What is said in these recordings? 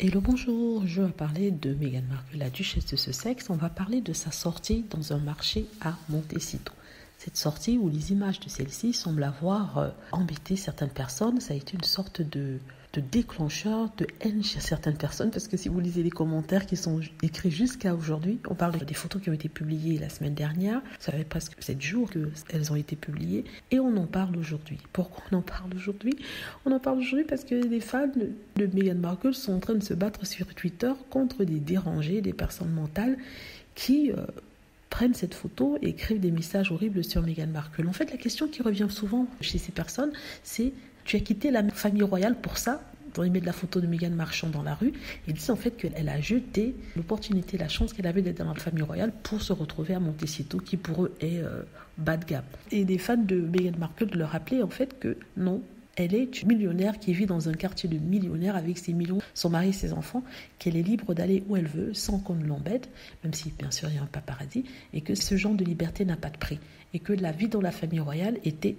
Hello, bonjour, je vais parler de Meghan Markle, la duchesse de Sussex. On va parler de sa sortie dans un marché à Montecito. Cette sortie où les images de celle-ci semblent avoir embêté certaines personnes, ça a été une sorte de déclencheur de haine chez certaines personnes, parce que si vous lisez les commentaires qui sont écrits jusqu'à aujourd'hui, on parle des photos qui ont été publiées la semaine dernière, ça fait presque 7 jours qu'elles ont été publiées, et on en parle aujourd'hui. Pourquoi on en parle aujourd'hui? On en parle aujourd'hui parce que les fans de Meghan Markle sont en train de se battre sur Twitter contre des dérangés, des personnes mentales qui prennent cette photo et écrivent des messages horribles sur Meghan Markle. En fait, la question qui revient souvent chez ces personnes, c'est: tu as quitté la famille royale pour ça? Ils mettent la photo de Meghan marchant dans la rue et disent en fait qu'elle a jeté l'opportunité, la chance qu'elle avait d'être dans la famille royale pour se retrouver à Montecito, qui pour eux est bas de gamme. Et les fans de Meghan Markle leur rappeler en fait que non, elle est une millionnaire qui vit dans un quartier de millionnaires avec ses millions, son mari et ses enfants, qu'elle est libre d'aller où elle veut sans qu'on ne l'embête, même si bien sûr il y a un paparazzi, et que ce genre de liberté n'a pas de prix, et que la vie dans la famille royale était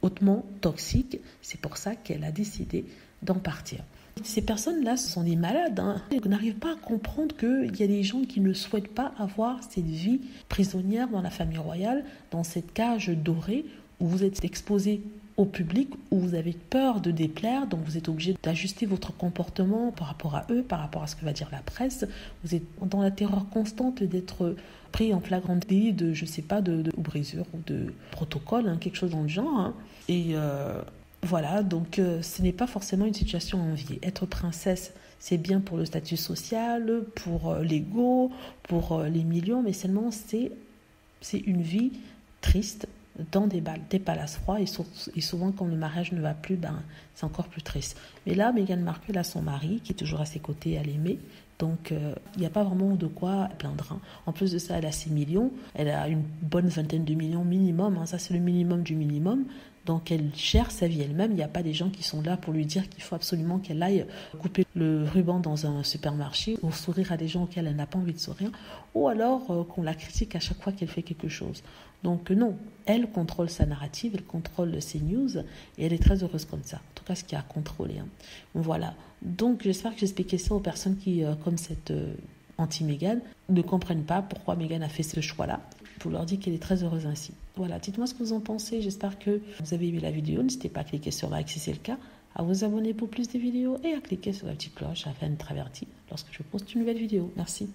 hautement toxique. C'est pour ça qu'elle a décidé d'en partir. Ces personnes-là, ce sont des malades. Ils n'arrivent pas à comprendre qu'il y a des gens qui ne souhaitent pas avoir cette vie prisonnière dans la famille royale, dans cette cage dorée où vous êtes exposé au public, où vous avez peur de déplaire, donc vous êtes obligé d'ajuster votre comportement par rapport à eux, par rapport à ce que va dire la presse. Vous êtes dans la terreur constante d'être pris en flagrant délit de, je sais pas, de brisure ou de protocole, quelque chose dans le genre. Et voilà, donc ce n'est pas forcément une situation à envier. Être princesse, c'est bien pour le statut social, pour l'ego, pour les millions, mais seulement c'est une vie triste dans des palaces froids, et souvent quand le mariage ne va plus, c'est encore plus triste. Mais là, Meghan Markle a son mari qui est toujours à ses côtés, à l'aimer, donc il n'y a pas vraiment de quoi plaindre. En plus de ça, elle a 6 millions, elle a une bonne vingtaine de millions minimum, ça c'est le minimum du minimum. Donc elle gère sa vie elle-même. Il n'y a pas des gens qui sont là pour lui dire qu'il faut absolument qu'elle aille couper le ruban dans un supermarché ou sourire à des gens auxquels elle n'a pas envie de sourire, ou alors qu'on la critique à chaque fois qu'elle fait quelque chose. Donc non, elle contrôle sa narrative, elle contrôle ses news, et elle est très heureuse comme ça. En tout cas, ce qu'il y a à contrôler. Voilà. Donc j'espère que j'ai expliqué ça aux personnes qui, comme cette anti-Meghan, ne comprennent pas pourquoi Meghan a fait ce choix-là. Pour leur dire qu'elle est très heureuse ainsi. Voilà, dites-moi ce que vous en pensez. J'espère que vous avez aimé la vidéo. N'hésitez pas à cliquer sur like si c'est le cas, à vous abonner pour plus de vidéos et à cliquer sur la petite cloche afin d'être averti lorsque je poste une nouvelle vidéo. Merci.